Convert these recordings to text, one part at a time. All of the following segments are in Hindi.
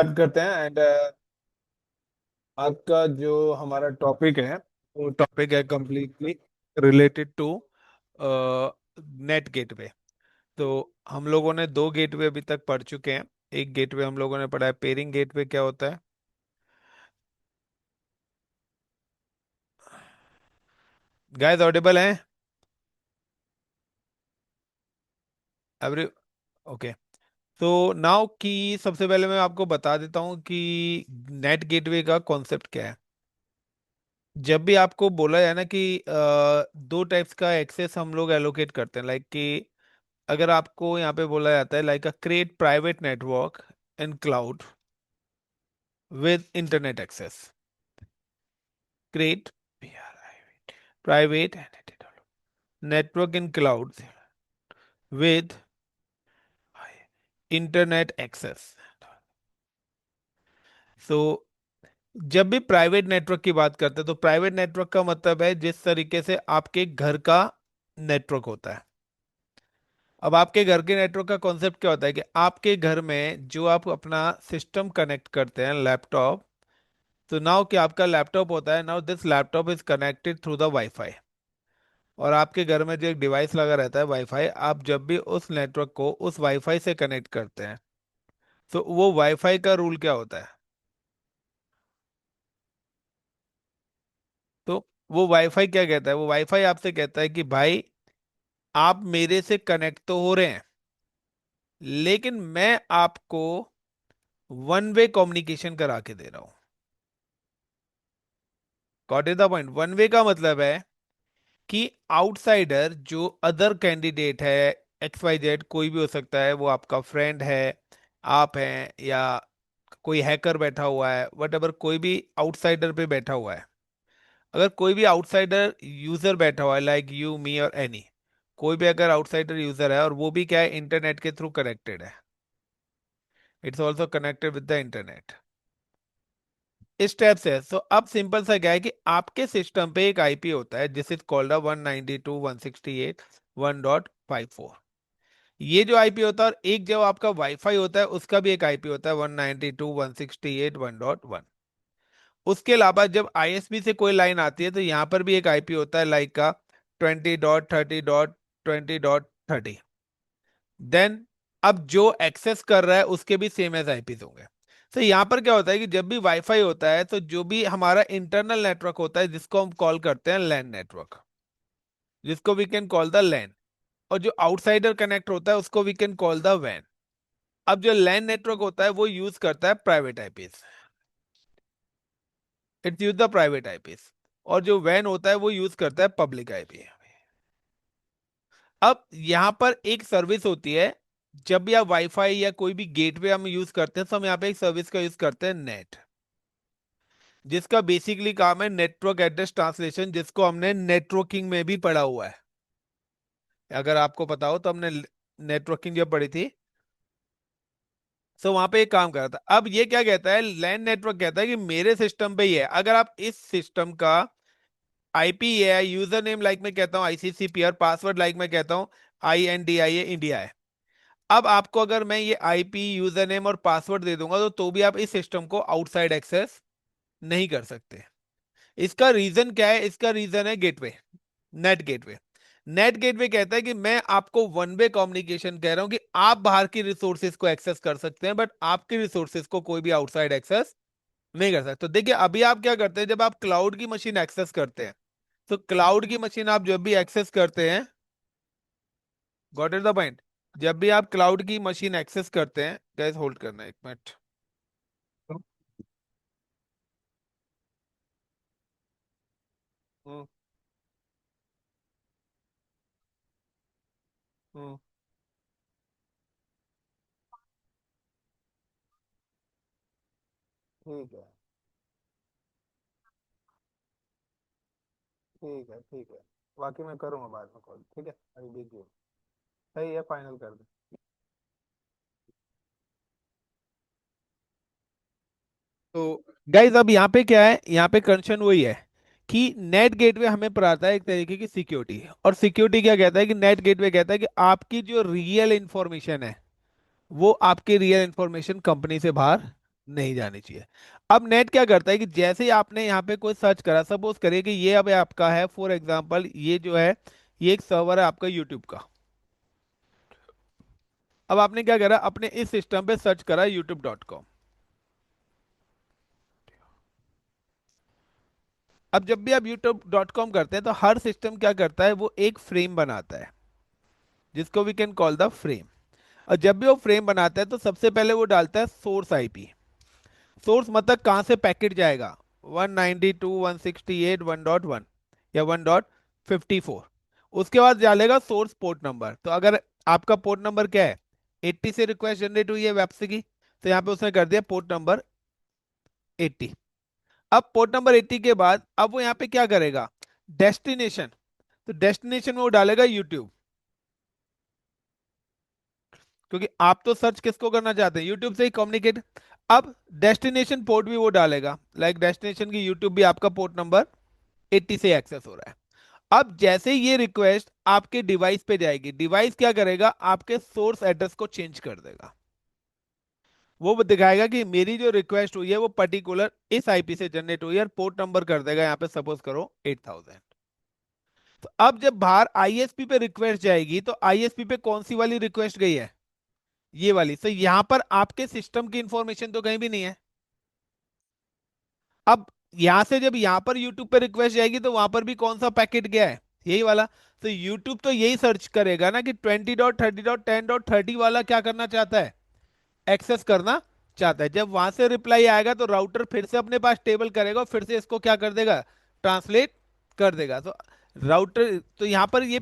स्टार्ट करते हैं। एंड आज का जो हमारा टॉपिक है वो टॉपिक है completely related to net gateway. तो हम लोगों ने दो गेटवे अभी तक पढ़ चुके हैं। एक गेटवे हम लोगों ने पढ़ा है पेयरिंग गेटवे, क्या होता है। गाइस ऑडिबल हैं एवरी? ओके। तो नाउ की सबसे पहले मैं आपको बता देता हूँ कि नेट गेटवे का कॉन्सेप्ट क्या है। जब भी आपको बोला जाए ना कि दो टाइप्स का एक्सेस हम लोग एलोकेट करते हैं, लाइक कि अगर आपको यहाँ पे बोला जाता है like a create private network in cloud with internet access, create private network in cloud with internet access. So जब भी प्राइवेट नेटवर्क की बात करते हैं तो प्राइवेट नेटवर्क का मतलब है जिस तरीके से आपके घर का नेटवर्क होता है। अब आपके घर के नेटवर्क का कॉन्सेप्ट क्या होता है कि आपके घर में जो आप अपना सिस्टम कनेक्ट करते हैं, लैपटॉप, तो नाउ कि आपका लैपटॉप होता है, now this laptop is connected through the wifi. और आपके घर में जो एक डिवाइस लगा रहता है वाईफाई, आप जब भी उस नेटवर्क को उस वाईफाई से कनेक्ट करते हैं तो वो वाईफाई का रूल क्या होता है। तो वो वाईफाई क्या कहता है, वो वाईफाई आपसे कहता है कि भाई आप मेरे से कनेक्ट तो हो रहे हैं, लेकिन मैं आपको वन वे कम्युनिकेशन करा के दे रहा हूं। Got is the point? One way का मतलब है कि आउटसाइडर जो अदर कैंडिडेट है, एक्स वाई जेड कोई भी हो सकता है, वो आपका फ्रेंड है, आप हैं, या कोई हैकर बैठा हुआ है, वट एवर, कोई भी आउटसाइडर पे बैठा हुआ है। अगर कोई भी आउटसाइडर यूजर बैठा हुआ है लाइक यू मी और एनी, कोई भी अगर आउटसाइडर यूजर है और वो भी क्या है, इंटरनेट के थ्रू कनेक्टेड है, it's also connected with the internet, इस टाइप से है। तो अब सिंपल सा क्या है कि आपके सिस्टम पे एक आईपी होता है, जिस इज कॉल्ड 192.168.1.54। ये जो आईपी होता है, और एक जो आपका वाईफाई होता है उसका भी एक आईपी होता है 192.168.1.1। उसके अलावा जब आईएसपी से कोई लाइन आती है तो यहाँ पर भी एक आईपी होता है लाइक का 20.30.20.30। देन अब जो एक्सेस कर रहा है उसके भी सेम एज आईपी होंगे। तो यहाँ पर क्या होता है कि जब भी वाईफाई होता है तो जो भी हमारा इंटरनल नेटवर्क होता है जिसको हम कॉल करते हैं लैन नेटवर्क, जिसको we can call the LAN, और जो आउटसाइडर कनेक्ट होता है उसको वी कैन कॉल द वैन। अब जो लैन नेटवर्क होता है वो यूज करता है private eyepiece, it's use the private eyepiece. और जो वैन होता है वो यूज करता है पब्लिक आईपी। अब यहाँ पर एक सर्विस होती है, जब भी आप वाईफाई या कोई भी गेटवे हम यूज करते हैं तो हम यहाँ पे एक सर्विस का यूज करते हैं नेट, जिसका बेसिकली काम है नेटवर्क एड्रेस ट्रांसलेशन, जिसको हमने नेटवर्किंग में भी पढ़ा हुआ है। अगर आपको पता हो तो हमने नेटवर्किंग जब पढ़ी थी तो वहां पे एक काम करा था। अब ये क्या कहता है, लैन नेटवर्क कहता है कि मेरे सिस्टम पे ही है, अगर आप इस सिस्टम का आईपी है, यूजर नेम लाइक मैं कहता हूँ आईसीसीपी, और पासवर्ड लाइक मैं कहता हूँ INDIA इंडिया है। अब आपको अगर मैं ये आईपी, यूजर नेम और पासवर्ड दे दूंगा तो भी आप इस सिस्टम को आउटसाइड एक्सेस नहीं कर सकते। इसका रीजन क्या है? इसका रीजन है gateway, net gateway. Net gateway कहता है कि मैं आपको वन वे कम्युनिकेशन कह रहा हूं कि आप बाहर की रिसोर्सेज को एक्सेस कर सकते हैं, बट आपकी रिसोर्सेज को कोई भी आउटसाइड एक्सेस नहीं कर सकता। तो देखिए अभी आप क्या करते हैं, जब आप क्लाउड की मशीन एक्सेस करते हैं, तो क्लाउड की मशीन आप जब भी एक्सेस करते हैं, गॉट इट द पॉइंट, जब भी आप क्लाउड की मशीन एक्सेस करते हैं, गैस होल्ड करना एक मिनट। हम्म, हम्म, ठीक है, ठीक है, ठीक है। बाकी मैं करूंगा बाद में कॉल, ठीक है, अभी बिजी हूँ। सही है, फाइनल कर दे। तो गाइज अब यहाँ पे क्या है, यहाँ पे कंसर्न वही है कि नेट गेटवे हमें पढ़ाता है एक तरीके की सिक्योरिटी, और सिक्योरिटी क्या कहता है कि नेट गेटवे कहता है कि आपकी जो रियल इंफॉर्मेशन है वो आपकी रियल इंफॉर्मेशन कंपनी से बाहर नहीं जानी चाहिए। अब नेट क्या करता है कि जैसे ही आपने यहाँ पे कोई सर्च करा, सपोज करिए कि ये अब आपका है, फॉर एग्जांपल ये जो है, ये एक सर्वर है आपका यूट्यूब का। अब आपने क्या करा, अपने इस सिस्टम पे सर्च करा youtube.com। अब जब भी आप youtube.com करते हैं तो हर सिस्टम क्या करता है, वो एक फ्रेम बनाता है, जिसको we can call the frame. और जब भी वो फ्रेम बनाता है तो सबसे पहले वो डालता है सोर्स आईपी। सोर्स मतलब कहाँ से पैकेट जाएगा, 192.168.1.1 या 1.54। उसके बाद डालेगा सोर्स पोर्ट नंबर। तो अगर आपका पोर्ट नंबर क्या है, 80 से रिक्वेस्ट जनरेट हुई है वेब की, तो यहाँ पे उसने कर दिया पोर्ट नंबर 80। अब पोर्ट नंबर 80 के बाद अब वो यहाँ पे क्या करेगा, डेस्टिनेशन। तो डेस्टिनेशन में वो डालेगा यूट्यूब, क्योंकि आप तो सर्च किसको करना चाहते हैं, यूट्यूब से ही कम्युनिकेट। अब डेस्टिनेशन पोर्ट भी वो डालेगा, लाइक डेस्टिनेशन की यूट्यूब भी आपका पोर्ट नंबर 80 से एक्सेस हो रहा है। अब जैसे ही ये रिक्वेस्ट आपके डिवाइस पे जाएगी, डिवाइस क्या करेगा, आपके सोर्स एड्रेस को चेंज कर देगा। वो दिखाएगा कि मेरी जो रिक्वेस्ट हुई है वो पर्टिकुलर इस आईपी से जनरेट हुई है, और पोर्ट नंबर कर देगा यहाँ पे सपोज करो 8000। तो अब जब बाहर आईएसपी पे रिक्वेस्ट जाएगी तो आईएसपी पे कौन सी वाली रिक्वेस्ट गई है, ये वाली। तो यहां पर आपके सिस्टम की इंफॉर्मेशन तो कहीं भी नहीं है। अब यहां से जब यहां पर यूट्यूब पे रिक्वेस्ट जाएगी तो वहां पर भी कौन सा पैकेट गया है, यही वाला। तो यूट्यूब तो यही सर्च करेगा ना कि 20.30.10.30 वाला क्या करना चाहता है, एक्सेस करना चाहता है। जब वहां से रिप्लाई आएगा तो राउटर फिर से अपने पास टेबल करेगा और फिर से इसको क्या कर देगा, ट्रांसलेट कर देगा। तो राउटर तो यहां पर ये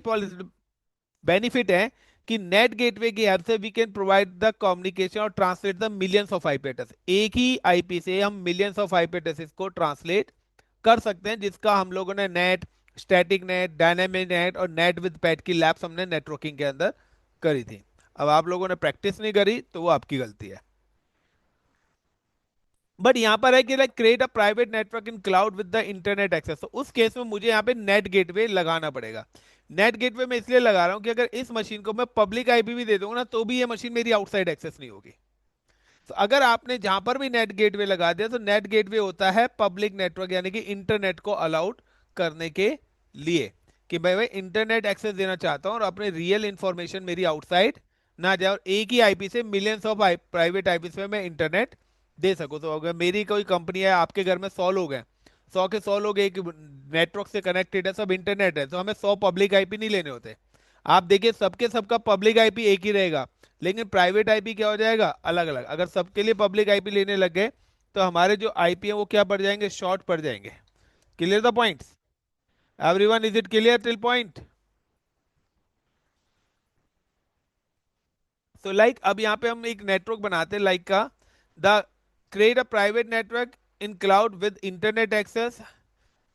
बेनिफिट है कि नेट गेटवे की हेल्प से we can provide the communication और translate the millions of IP address. एक ही आईपी से हम मिलियंस ऑफ आईपी एड्रेसेस को ट्रांसलेट कर सकते हैं, जिसका हम लोगों ने NAT, static NAT, dynamic NAT और नेट विद पैट की लैब्स हमने नेटवर्किंग के अंदर करी थी। अब आप लोगों ने प्रैक्टिस नहीं करी तो वो आपकी गलती है। बट यहाँ पर है कि like create a private network in cloud with the internet access, तो उस केस में मुझे यहाँ पे नेट गेटवे लगाना पड़ेगा। नेट गेटवे मैं इसलिए लगा रहा हूँ कि अगर इस मशीन को मैं पब्लिक आईपी भी दे दूंगा ना, तो भी ये मशीन मेरी आउटसाइड एक्सेस नहीं होगी। तो अगर आपने जहां पर भी नेट गेटवे लगा दिया, तो नेट गेटवे होता है पब्लिक नेटवर्क, यानी कि इंटरनेट को अलाउड करने के लिए, कि भाई इंटरनेट एक्सेस देना चाहता हूं और अपने रियल इंफॉर्मेशन मेरी आउटसाइड ना जाए, और एक ही आईपी से मिलियंस ऑफ प्राइवेट आईपी में मैं इंटरनेट दे सकूं। तो अगर मेरी कोई कंपनी है, आपके घर में 100 लोग हैं, 100 के 100 लोग एक नेटवर्क से कनेक्टेड है, सब इंटरनेट है, तो हमें 100 पब्लिक आईपी नहीं लेने होते। आप देखिए सबके सबका पब्लिक आईपी एक ही रहेगा, लेकिन प्राइवेट आईपी क्या हो जाएगा, अलग अलग। अगर सबके लिए पब्लिक आईपी लेने लग गए तो हमारे जो आईपी है वो क्या पड़ जाएंगे, शॉर्ट पड़ जाएंगे। Clear the points, everyone, is it clear till point. So like अब यहाँ पे हम एक नेटवर्क बनाते हैं लाइक का, the create a private network in cloud with internet access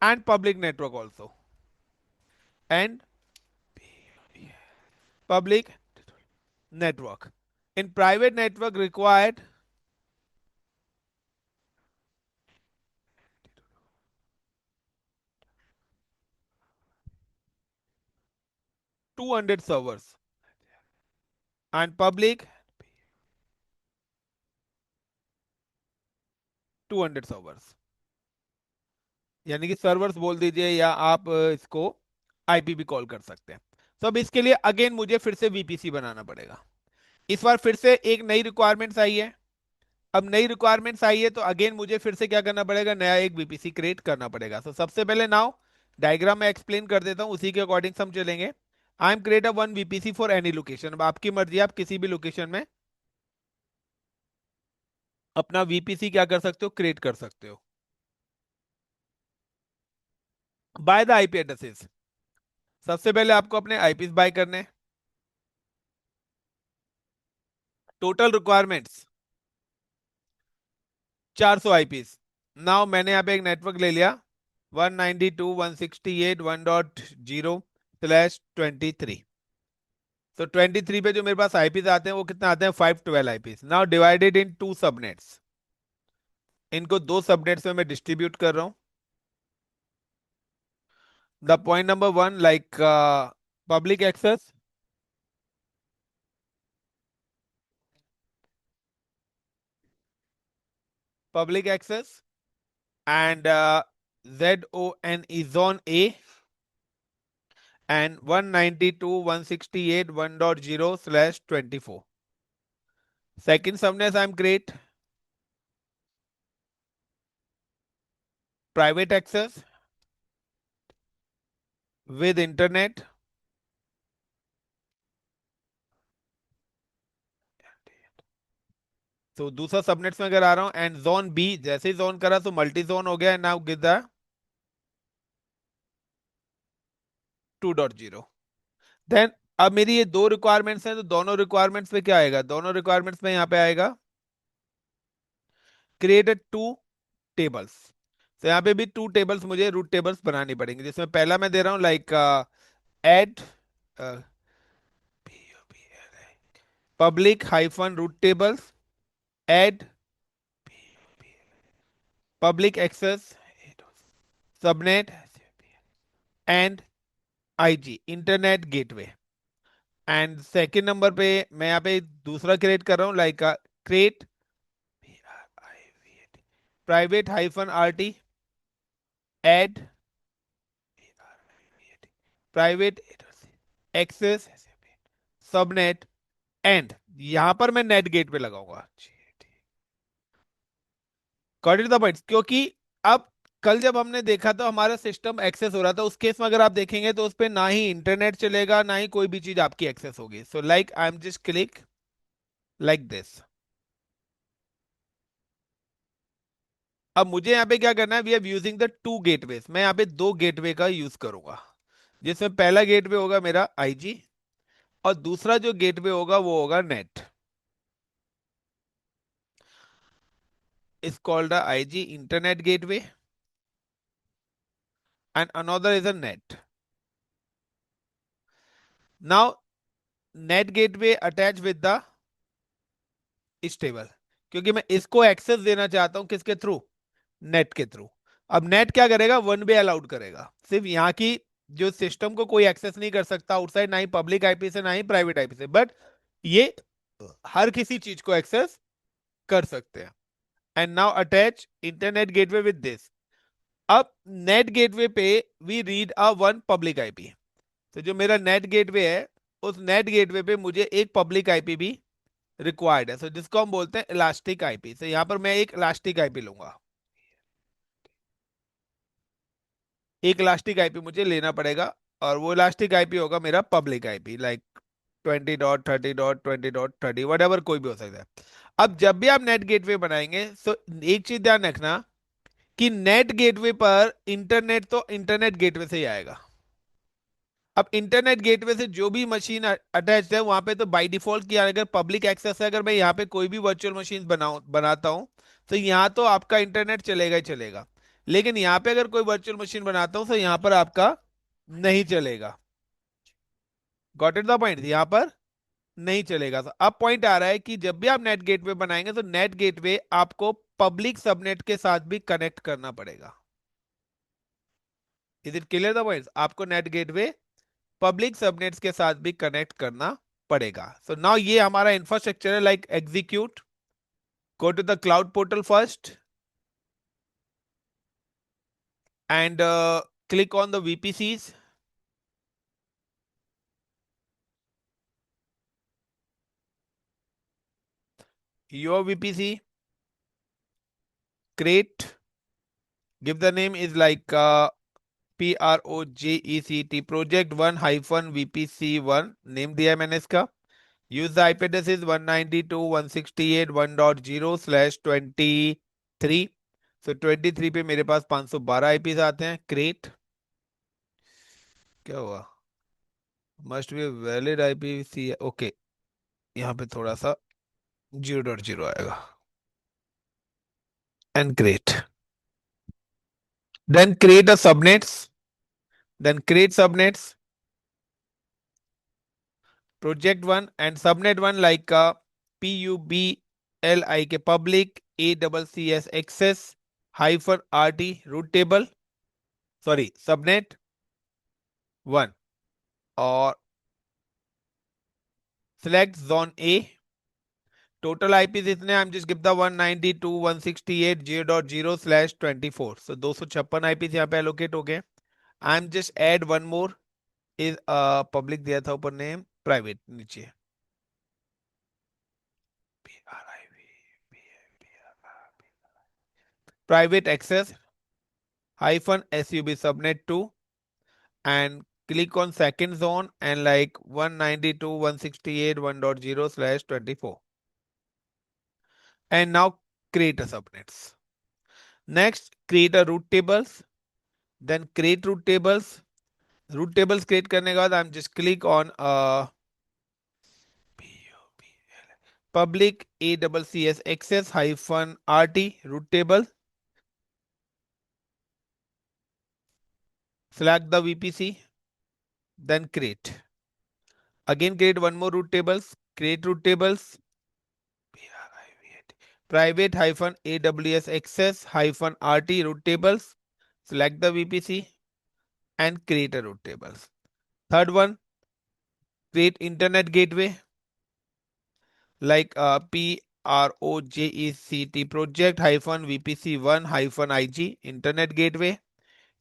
and public network also, and public network. In private network required 200 servers and public 200 servers, यानी कि सर्वर्स बोल दीजिए या आप इसको आईपी भी कॉल कर सकते हैं। तो अब इसके लिए अगेन मुझे फिर से वीपीसी बनाना पड़ेगा। इस बार फिर से एक नई रिक्वायरमेंट्स आई है। अब नई रिक्वायरमेंट्स आई है तो अगेन मुझे फिर से क्या करना पड़ेगा, नया एक वीपीसी क्रिएट करना पड़ेगा। तो सबसे पहले नाउ डायग्राम में एक्सप्लेन कर देता हूं, उसी के अकॉर्डिंग हम चलेंगे। I am create a one VPC for any location. अब आपकी मर्जी, आप किसी भी लोकेशन में अपना वीपीसी क्या कर सकते हो, क्रिएट कर सकते हो बाय द आईपी एड्रेसेस। सबसे पहले आपको अपने आईपीस बाय करने, टोटल रिक्वायरमेंट्स 400 आईपीस। नाउ मैंने यहाँ पे एक नेटवर्क ले लिया, 192.168.1.0/23। तो 23 पे जो मेरे पास आईपीस आते हैं वो कितने आते हैं, 512 IPs. Now divided into subnets, इनको दो सबनेट्स में मैं डिस्ट्रीब्यूट कर रहा हूँ। The point number one like public access, public access, and ZON is zone A, and 192.168.1.0/24. Second subnet I'm create private access with internet. तो दूसरा सबनेट्स में अगर आ रहा हूं, एंड जोन बी, जैसे ही जोन करा तो मल्टी जोन हो गया, नाउ गिव द 2.0। देन अब मेरी ये दो रिक्वायरमेंट्स हैं, तो दोनों रिक्वायरमेंट्स पे क्या आएगा, दोनों रिक्वायरमेंट्स में यहाँ पे आएगा क्रिएट टू टेबल्स। तो यहाँ पे भी टू टेबल्स मुझे रूट टेबल्स बनानी पड़ेंगे, जिसमें पहला मैं दे रहा हूँ like add public hyphen route tables, add public access subnet and IG internet gateway. And second number पे मैं यहाँ पे दूसरा क्रिएट कर रहा हूँ like create private hyphen RT add private access subnet and, यहां पर मैं नेट गेट पे लगाऊंगा। Got it the point? क्योंकि अब कल जब हमने देखा तो हमारा सिस्टम एक्सेस हो रहा था, उस केस में अगर आप देखेंगे तो उस पे ना ही इंटरनेट चलेगा ना ही कोई भी चीज आपकी एक्सेस होगी। So like I am just click like this. अब मुझे यहाँ पे क्या करना है, we are using the two gateway, मैं यहाँ पे दो गेटवे का यूज करूंगा, जिसमें पहला गेटवे होगा मेरा आईजी और दूसरा जो गेटवे होगा वो होगा net. Is called IG internet gateway and another is a net. Now net gateway attach with the stable, क्योंकि मैं इसको एक्सेस देना चाहता हूं किसके थ्रू, नेट के थ्रू। अब नेट क्या करेगा, वन वे अलाउड करेगा, सिर्फ यहाँ की जो सिस्टम को कोई एक्सेस नहीं कर सकता आउटसाइड, ना ही पब्लिक आईपी से ना ही प्राइवेट आईपी से, बट ये हर किसी चीज को एक्सेस कर सकते हैं। And now attach internet gateway with this. अब नेट गेटवे पे we read a one public IP, तो जो मेरा नेट गेटवे है उस नेट गेटवे पे मुझे एक पब्लिक आईपी भी रिक्वायर्ड है, सो जिसको हम बोलते हैं इलास्टिक आईपी। तो यहां पर मैं एक इलास्टिक आईपी लूंगा, एक इलास्टिक आईपी मुझे लेना पड़ेगा, और वो इलास्टिक आईपी होगा मेरा public IP, like 20.30.20.30 what ever, कोई भी हो सकता है। अब जब भी आप नेट गेटवे बनाएंगे तो एक चीज ध्यान रखना कि नेट गेटवे पर इंटरनेट तो इंटरनेट गेटवे से ही आएगा। अब इंटरनेट गेटवे से जो भी मशीन अटैच है वहां पे तो बाय डिफॉल्ट किया, अगर पब्लिक एक्सेस है, अगर मैं यहाँ पे कोई भी वर्चुअल मशीन बनाता हूँ तो यहाँ तो आपका इंटरनेट चलेगा ही चलेगा, लेकिन यहाँ पे अगर कोई वर्चुअल मशीन बनाता हूँ तो यहाँ पर आपका नहीं चलेगा। Got it the point? यहाँ पर नहीं चलेगा। तो अब पॉइंट आ रहा है कि जब भी आप नेट गेटवे बनाएंगे तो नेट गेटवे आपको पब्लिक सबनेट के साथ भी कनेक्ट करना पड़ेगा। Is it clear the point? आपको नेट गेटवे पब्लिक सबनेट्स के साथ भी कनेक्ट करना पड़ेगा। सो नाउ ये हमारा इंफ्रास्ट्रक्चर है, like execute, go to the cloud portal first and click on the VPCs, your VPC, create, give the name is like PROJECT project 1 hyphen VPC1 name दिया है मैंने इसका। Use the IP address is 192.168.1.0/23। सो 23 पे मेरे पास 512 आईपीज आते हैं। क्रिएट, क्या हुआ, must be valid IPs, okay, यहाँ पे थोड़ा सा 0.0 आएगा। And create, then create a subnets, then create subnets project one and subnet one like का PUBLI के public ACCS access hyphen RT route table, sorry subnet one, और select zone A total IPs इतने, I am just give the 192.168.0.0/24, so 256 IPs यहाँ पे एलोकेट हो गए। I am just add one more, is public दिया था ऊपर, नेम प्राइवेट नीचे, private access -sub subnet 2, and click on second zone and like 192.168.1.0/24, and now create a subnets. Next, create a root tables, then create root tables. Root tables create करने के बाद I'm just click on public AWCS access hyphen RT root table. Select the VPC, then create. Again, create one more root tables. Create root tables. Private hyphen AWS access hyphen RT root tables. Select the VPC and create a root tables. Third one, create internet gateway like PROJECT project hyphen VPC1 hyphen IG internet gateway.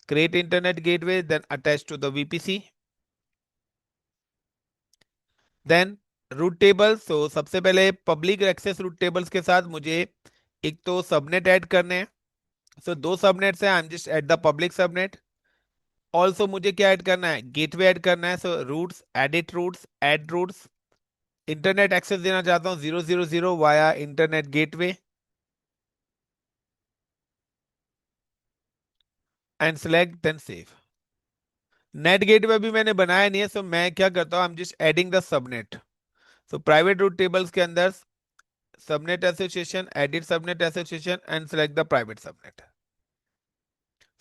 Create internet gateway, then attach to the VPC. Then route table, so सबसे पहले पब्लिक एक्सेस रूट टेबल्स के साथ मुझे एक तो सबनेट ऐड करने हैं। सो दो सबनेट्स हैं, I am just at the public subnet. Also मुझे क्या ऐड करना है, गेटवे ऐड करना है। So routes, edit routes, add routes. Internet access देना चाहता हूँ 000 via internet gateway, and select then save. Net gateway भी मैंने बनाया नहीं है, सो मैं क्या करता हूँ, I am just adding the subnet. So private route tables के अंदर subnet association, edit subnet association and select the private subnet.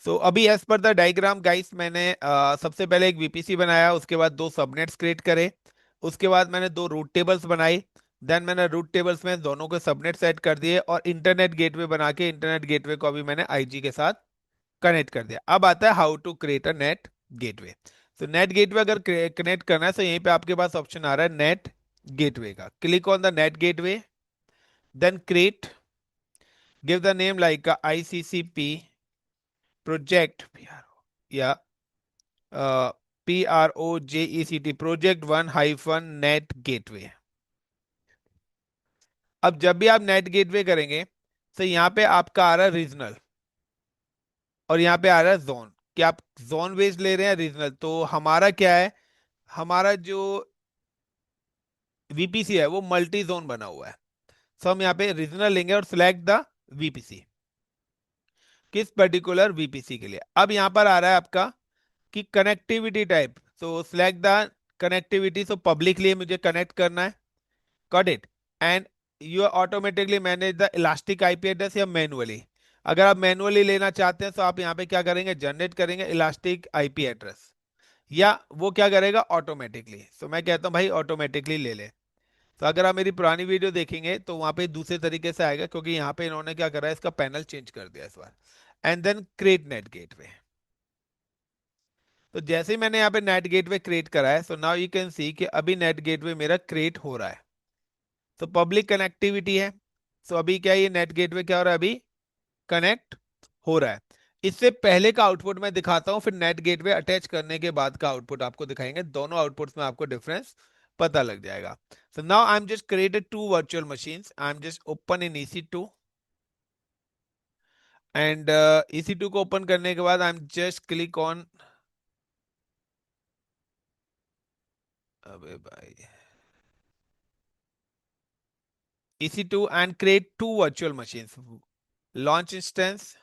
So अभी एज पर द डायग्राम गाइस, मैंने सबसे पहले एक वीपीसी बनाया, उसके बाद दो सबनेट्स क्रिएट करे, उसके बाद मैंने दो रूट टेबल्स बनाई, देन मैंने रूट टेबल्स में दोनों के सबनेट सेट कर दिए, और इंटरनेट गेटवे बना के इंटरनेट गेटवे को अभी मैंने आईजी के साथ कनेक्ट कर दिया। अब आता है how to create a net gateway. तो नेट गेटवे अगर कनेक्ट करना है, तो यहीं पे आपके पास ऑप्शन आ रहा है नेट गेटवे का। Click on the net gateway, then create, give the name like ICCP project, या PROJECT project 1 hyphen net gateway। अब जब भी आप नेट गेटवे करेंगे, तो यहाँ पे आपका आ रहा है रीजनल, और यहाँ पे आ रहा है जोन, कि आप जोन बेस्ड ले रहे हैं रीजनल। तो हमारा क्या है, हमारा जो वीपीसी है वो मल्टी जोन बना हुआ है। सो हम यहाँ पे रीजनल लेंगे और सिलेक्ट द वीपीसी, किस पर्टिकुलर वीपीसी के लिए। अब यहाँ पर आ रहा है आपका कि connectivity type, so select the connectivity. So public लिए मुझे कनेक्ट करना है, got it. And you automatically manage the elastic IP address, या मैनुअली। अगर आप मैनुअली लेना चाहते हैं, तो आप यहाँ पे क्या करेंगे, जनरेट करेंगे इलास्टिक आईपी एड्रेस, या वो क्या करेगा ऑटोमेटिकली। सो मैं कहता हूँ भाई ऑटोमेटिकली ले ले। तो अगर आप मेरी पुरानी वीडियो देखेंगे, तो वहां पे दूसरे तरीके से आएगा, क्योंकि यहाँ पे इन्होंने क्या करा है, इसका पैनल चेंज कर दिया इस बार। And then create NAT gateway. तो जैसे ही मैंने यहाँ पे नेट गेटवे क्रिएट करा है, so now you can see कि अभी नेट गेटवे मेरा क्रिएट हो रहा है। तो पब्लिक कनेक्टिविटी है, सो अभी क्या है, ये नेट गेटवे क्या हो रहा है, अभी कनेक्ट हो रहा है। इससे पहले का आउटपुट मैं दिखाता हूँ, फिर नेट गेटवे अटैच करने के बाद का आउटपुट आपको दिखाएंगे। दोनों आउटपुट्स में आपको डिफरेंस पता लग जाएगा। So now I am just created two virtual machines, I am just open in EC2, and EC2 को ओपन करने के बाद I am just click on, अबे भाई, EC2 and create two virtual machines. Launch instance,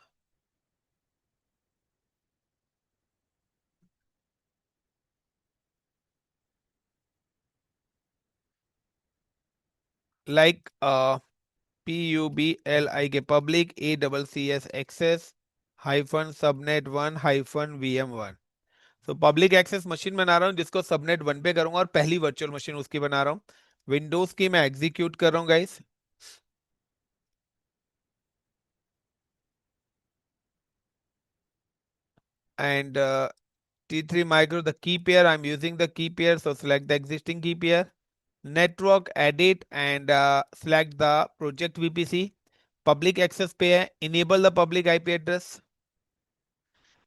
like PUBLIK public AWCS access hyphen subnet 1 hyphen VM1। तो पब्लिक एक्सेस मशीन बना रहा हूँ, जिसको सबनेट 1 पे करूंगा, और पहली वर्चुअल मशीन उसकी बना रहा हूँ। विंडोज की मैं एग्जीक्यूट कर रहा हूँ guys, and T3 micro the key pair, I'm using the key pair, so select the existing key pair, network, edit and select the project VPC. Public access पे है, enable the public IP address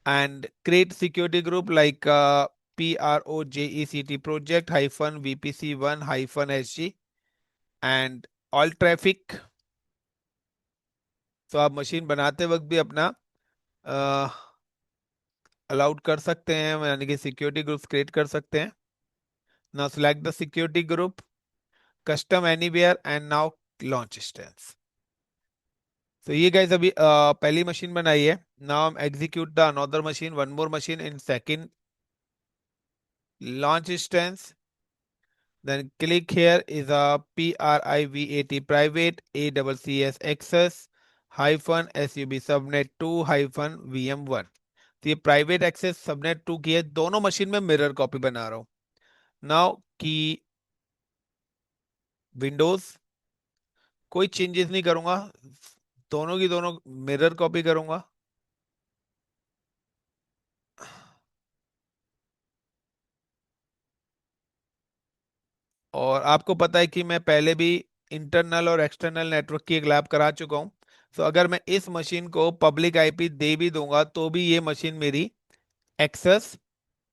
and create security group like PROJECT project hyphen VPC1 hyphen SG and all traffic. तो आप मशीन बनाते वक्त भी अपना अलाउड कर सकते हैं, यानी कि सिक्योरिटी ग्रुप्स क्रिएट कर सकते हैं. Now select the security group, custom anywhere and now launch instance. तो ये गाइस अभी पहली मशीन बनाई है. नाउ हम execute the another machine, one more machine in second launch instance. Then click here is a PRIVAT private ACCS access hyphen SUB subnet 2 hyphen VM1. तो ये प्राइवेट एक्सेस सबनेट 2 की है, दोनों मशीन में मिरर कॉपी बना रहा हूं. नाउ की विंडोज कोई चेंजेस नहीं करूंगा, दोनों की दोनों मिरर कॉपी करूंगा. और आपको पता है कि मैं पहले भी इंटरनल और एक्सटर्नल नेटवर्क की एक लैब करा चुका हूं. तो अगर मैं इस मशीन को पब्लिक आईपी दे भी दूंगा तो भी ये मशीन मेरी एक्सेस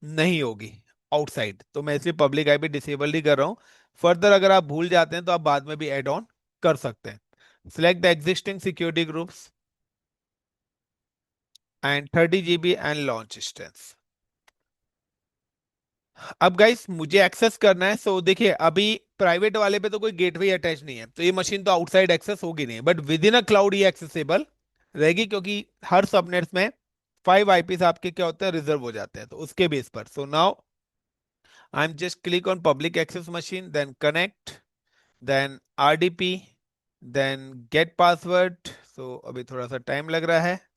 नहीं होगी आउटसाइड. तो मैं इसलिए पब्लिक आईपी डिसेबल ही कर रहा हूँ. फर्दर अगर आप भूल जाते हैं तो आप बाद में भी एड ऑन कर सकते हैं. Select the existing security groups and 30 GB and launch instance. अब गाइस मुझे एक्सेस करना है. सो देखिए अभी प्राइवेट वाले पे तो कोई गेटवे अटैच नहीं है, तो ये मशीन तो आउटसाइड एक्सेस होगी नहीं, but with in a cloud ये एक्सेसिबल रहेगी, क्योंकि हर सबनेट्स में 5 IPs आपके क्या होते हैं, रिजर्व हो जाते हैं, तो उसके बेस पर. So now I am just click on public access machine, then connect, then RDP, then get password. So अभी थोड़ा सा टाइम लग रहा है.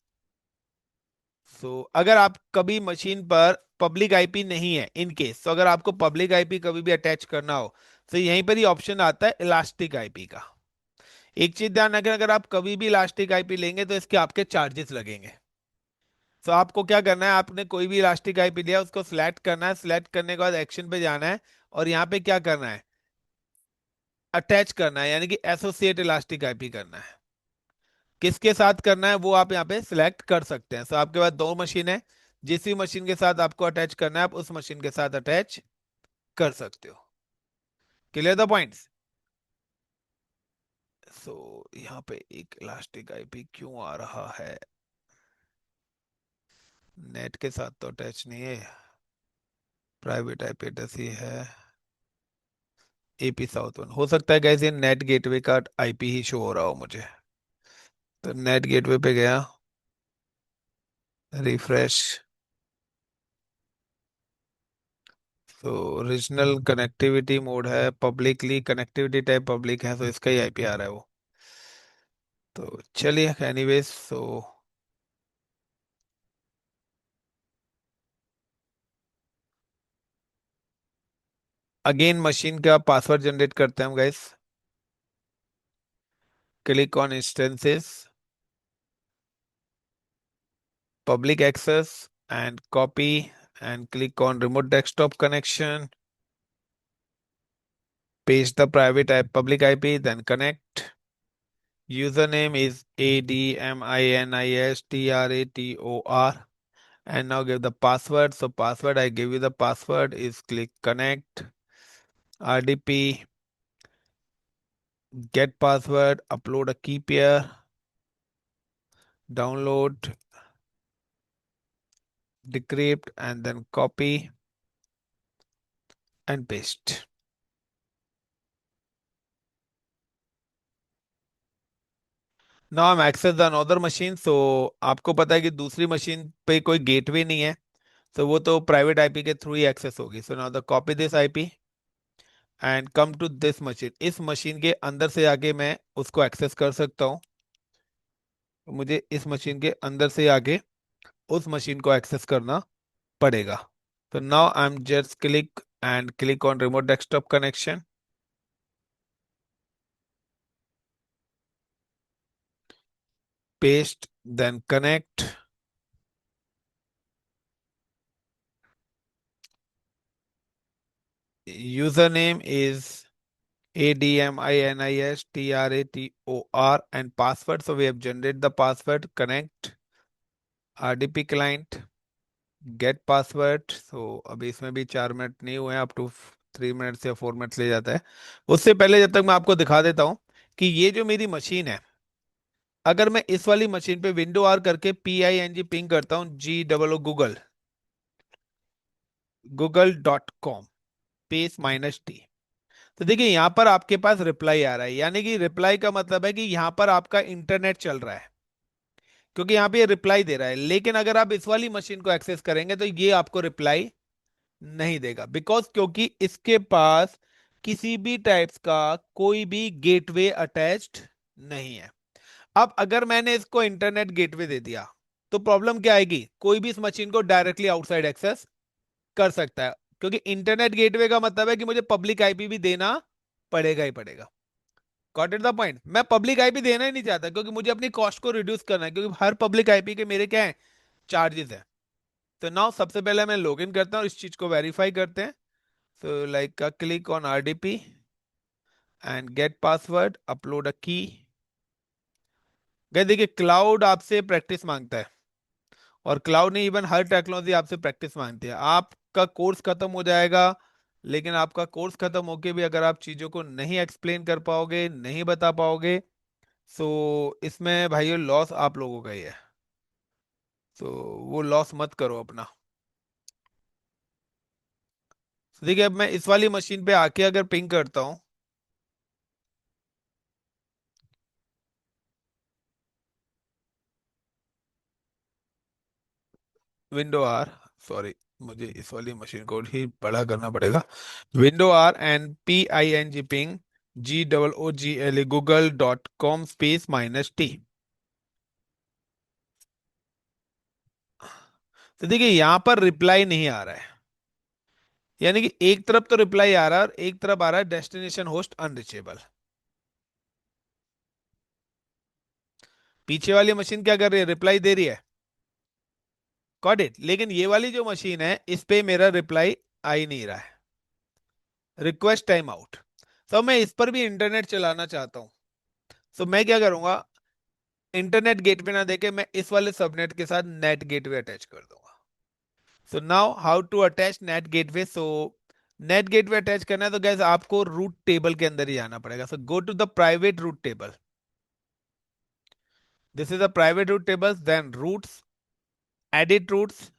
अगर आप कभी मशीन पर पब्लिक आईपी नहीं है इन केस, तो अगर आपको पब्लिक आईपी कभी भी अटैच करना हो तो यहीं पर ही ऑप्शन आता है इलास्टिक आईपी का. एक चीज ध्यान रखें, अगर आप कभी भी इलास्टिक आईपी लेंगे तो इसके आपके चार्जेस लगेंगे. तो आपको क्या करना है, आपने कोई भी इलास्टिक आईपी लिया उसको सिलेक्ट करना है, सिलेक्ट करने के बाद एक्शन पे जाना है और यहाँ पे क्या करना है, अटैच करना है, यानी कि एसोसिएट इलास्टिक आईपी करना है. किसके साथ करना है वो आप यहाँ पे सिलेक्ट कर सकते हैं. आपके पास दो मशीन है, जिस भी मशीन के साथ आपको अटैच करना है आप उस मशीन के साथ अटैच कर सकते हो. Clear the points. यहाँ पे एक इलास्टिक आईपी क्यों आ रहा है, नेट के साथ तो अटैच नहीं है, प्राइवेट आईपी एड्रेस ही है. एपी साउथ वन हो सकता है कैसे, नेट गेटवे का आईपी ही शो हो रहा हो मुझे. तो नेट गेटवे पे गया, रिफ्रेश. तो रीजनल कनेक्टिविटी मोड है, पब्लिकली कनेक्टिविटी टाइप पब्लिक है, तो इसका ही आईपी आ रहा है वो. तो चलिए एनीवेज. अगेन मशीन का पासवर्ड जनरेट करते हैं हम guys. Click on instances, public access and copy and click on remote desktop connection. Paste the private public IP, then connect. Username is ADMINISTRATOR and now give the password. So password, I give you the password is click connect, RDP, get password, upload a key pair, download, decrypt and then copy and paste. Now हम एक्सेस द अनदर मशीन. आपको पता है कि दूसरी मशीन पे कोई गेटवे नहीं है, तो वो तो प्राइवेट आईपी के थ्रू ही एक्सेस होगी. So now the copy this IP and come to this machine. इस मशीन के अंदर से आके मैं उसको एक्सेस कर सकता हूँ. तो मुझे इस मशीन के अंदर से आके उस मशीन को एक्सेस करना पड़ेगा. तो now I am just click and click on remote desktop connection, paste, then connect. User name is ADMINISTRATOR and password. So we have generated the password, connect RDP client, get password. So अभी इसमें भी 4 मिनट नहीं हुए हैं, अप टू 3 मिनट या 4 मिनट ले जाता है। उससे पहले जब तक मैं आपको दिखा देता हूं कि ये जो मेरी मशीन है, अगर मैं इस वाली मशीन पे विंडो आर करके PING पिंग करता हूँ, GOO गूगल, google.com -T, तो देखिए यहां पर आपके पास रिप्लाई आ रहा है, यानी कि रिप्लाई का मतलब है कि यहां पर आपका इंटरनेट चल रहा है, क्योंकि यहां पे ये रिप्लाई दे रहा है। लेकिन अगर आप इस वाली मशीन को एक्सेस करेंगे तो ये आपको रिप्लाई नहीं देगा, बिकॉज क्योंकि इसके पास किसी भी टाइप्स का कोई भी गेटवे अटैच्ड नहीं है। अब अगर मैंने इसको इंटरनेट गेटवे दे दिया तो प्रॉब्लम क्या आएगी, कोई भी इस मशीन को डायरेक्टली आउटसाइड एक्सेस कर सकता है, क्योंकि इंटरनेट गेटवे का मतलब है कि मुझे पब्लिक आईपी भी देना पड़ेगा ही पड़ेगा। Got it the point. मैं पब्लिक आईपी देना ही नहीं चाहता, क्योंकि मुझे अपनी कॉस्ट को रिड्यूस करना है, क्योंकि हर पब्लिक आईपी के मेरे क्या है, चार्जेस है। तो नाउ सबसे पहले मैं लॉगिन करता हूँ, इस चीज को वेरीफाई करते हैं। So like click on RDP and get password, upload a key। गए देखिए, क्लाउड आपसे प्रैक्टिस मांगता है, और क्लाउड नहीं, इवन हर टेक्नोलॉजी आपसे प्रैक्टिस मांगती है। आपका कोर्स खत्म हो जाएगा, लेकिन आपका कोर्स खत्म होके भी अगर आप चीजों को नहीं एक्सप्लेन कर पाओगे, नहीं बता पाओगे, सो इसमें भाई लॉस आप लोगों का ही है। तो वो लॉस मत करो अपना। तो देखिए, अब मैं इस वाली मशीन पे आके अगर पिंग करता हूँ, विंडो आर, सॉरी, मुझे इस वाली मशीन को ही बड़ा करना पड़ेगा। Window R and PING ping GOOGLE google.com -T। तो देखिए यहां पर रिप्लाई नहीं आ रहा है, यानी कि एक तरफ तो रिप्लाई आ रहा है और एक तरफ आ रहा है डेस्टिनेशन होस्ट अनरीचेबल। पीछे वाली मशीन क्या कर रही है, रिप्लाई दे रही है, गॉट इट। लेकिन ये वाली जो मशीन है, इस पे मेरा रिप्लाई आ ही नहीं रहा है, रिक्वेस्ट टाइम आउट। तो मैं इस पर भी इंटरनेट चलाना चाहता हूं, तो मैं क्या करूंगा, इंटरनेट गेटवे ना देके मैं इस वाले सबनेट के साथ नेट गेटवे अटैच कर दूंगा। So now how to attach net gateway. So net gateway attach करना है तो गैस आपको रूट टेबल के अंदर ही जाना पड़ेगा। So go to the private route table, this is the private route table, then routes, edit routes,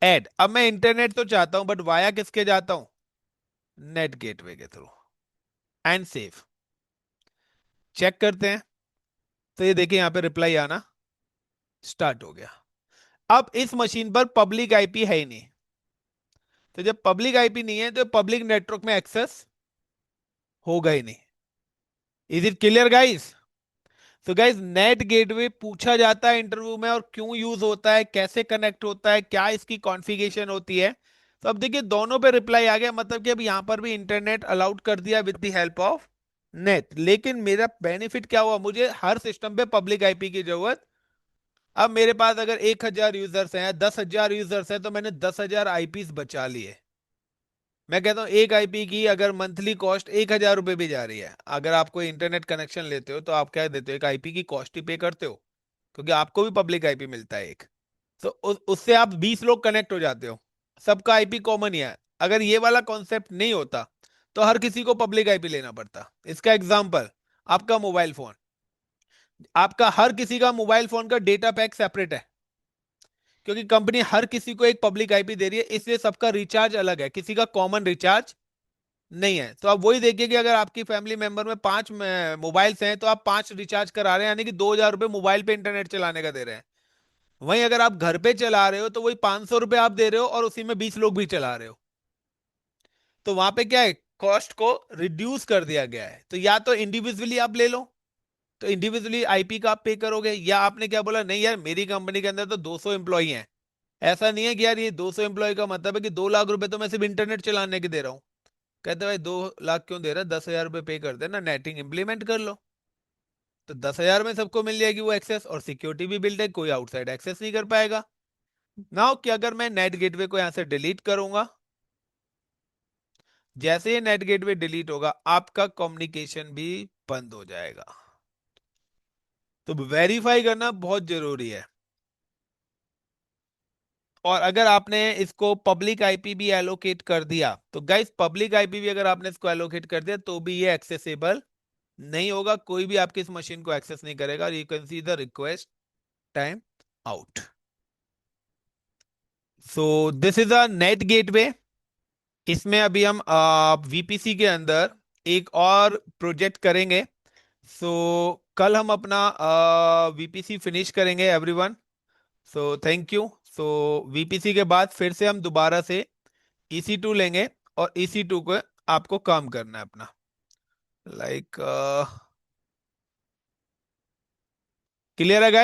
add. अब मैं इंटरनेट तो चाहता हूं, बट वाया किसके जाता हूं, नेट गेटवे के थ्रू, एंड सेव। चेक करते हैं, तो ये देखिए यहां पे रिप्लाई आना स्टार्ट हो गया। अब इस मशीन पर पब्लिक आईपी है ही नहीं, तो जब पब्लिक आईपी नहीं है तो पब्लिक नेटवर्क में एक्सेस होगा ही नहीं। Is it clear guys. तो गाइस, नेट गेटवे पूछा जाता है इंटरव्यू में, और क्यों यूज होता है, कैसे कनेक्ट होता है, क्या इसकी कॉन्फ़िगरेशन होती है। तो अब देखिए दोनों पे रिप्लाई आ गया, मतलब कि अब यहां पर भी इंटरनेट अलाउड कर दिया with the help of net. लेकिन मेरा बेनिफिट क्या हुआ, मुझे हर सिस्टम पे पब्लिक आईपी की जरूरत। अब मेरे पास अगर 1,000 यूजर्स हैं, 10,000 यूजर्स हैं, तो मैंने 10,000 आईपीस बचा लिए। मैं कहता हूं एक आईपी की अगर मंथली कॉस्ट 1,000 रुपए भी जा रही है, अगर आप कोई इंटरनेट कनेक्शन लेते हो तो आप क्या देते हो, एक आईपी की कॉस्ट ही पे करते हो, क्योंकि आपको भी पब्लिक आईपी मिलता है एक। तो उससे आप 20 लोग कनेक्ट हो जाते हो, सबका आईपी कॉमन ही है। अगर ये वाला कॉन्सेप्ट नहीं होता तो हर किसी को पब्लिक आईपी लेना पड़ता। इसका एग्जांपल, आपका मोबाइल फोन, आपका हर किसी का मोबाइल फोन का डेटा पैक सेपरेट है, क्योंकि कंपनी हर किसी को एक पब्लिक आईपी दे रही है, इसलिए सबका रिचार्ज अलग है, किसी का कॉमन रिचार्ज नहीं है। तो आप वही देखिए कि अगर आपकी फैमिली मेंबर में 5 मोबाइल्स हैं, तो आप 5 रिचार्ज करा रहे हैं, यानी कि 2,000 रुपए मोबाइल पे इंटरनेट चलाने का दे रहे हैं। वहीं अगर आप घर पे चला रहे हो तो वही 500 रुपए आप दे रहे हो, और उसी में 20 लोग भी चला रहे हो। तो वहां पे क्या है, कॉस्ट को रिड्यूस कर दिया गया है। तो या तो इंडिविजुअली आप ले लो, तो इंडिविजुअली आईपी का आप पे करोगे, या आपने क्या बोला, नहीं यार मेरी कंपनी के अंदर तो 200 एम्प्लॉई हैं, ऐसा नहीं है कि यार ये 200 एम्प्लॉय का मतलब है कि 2 लाख रुपए तो मैं सिर्फ इंटरनेट चलाने के दे रहा हूँ। कहते भाई 2 लाख क्यों दे रहा है, 10,000 रुपये पे कर देना, नेटिंग इंप्लीमेंट कर लो। तो 10,000 में सबको मिल जाएगी वो एक्सेस, और सिक्योरिटी भी बिल्ड है, कोई आउटसाइड एक्सेस नहीं कर पाएगा। नाउ कि अगर मैं नेट गेटवे को यहां से डिलीट करूंगा, जैसे ये नेट गेटवे डिलीट होगा आपका कम्युनिकेशन भी बंद हो जाएगा। तो वेरीफाई करना बहुत जरूरी है। और अगर आपने इसको पब्लिक आईपी भी एलोकेट कर दिया, तो गाइस पब्लिक आईपी भी अगर आपने इसको एलोकेट कर दिया तो भी ये एक्सेसिबल नहीं होगा, कोई भी आपकी इस मशीन को एक्सेस नहीं करेगा। You can see the request time out. So this is a net gateway. इसमें अभी हम वीपीसी के अंदर एक और प्रोजेक्ट करेंगे। सो कल हम अपना वीपीसी फिनिश करेंगे everyone. So thank you. So VPC के बाद फिर से हम दोबारा से EC2 लेंगे और EC2 को आपको काम करना है अपना, लाइक क्लियर है guys?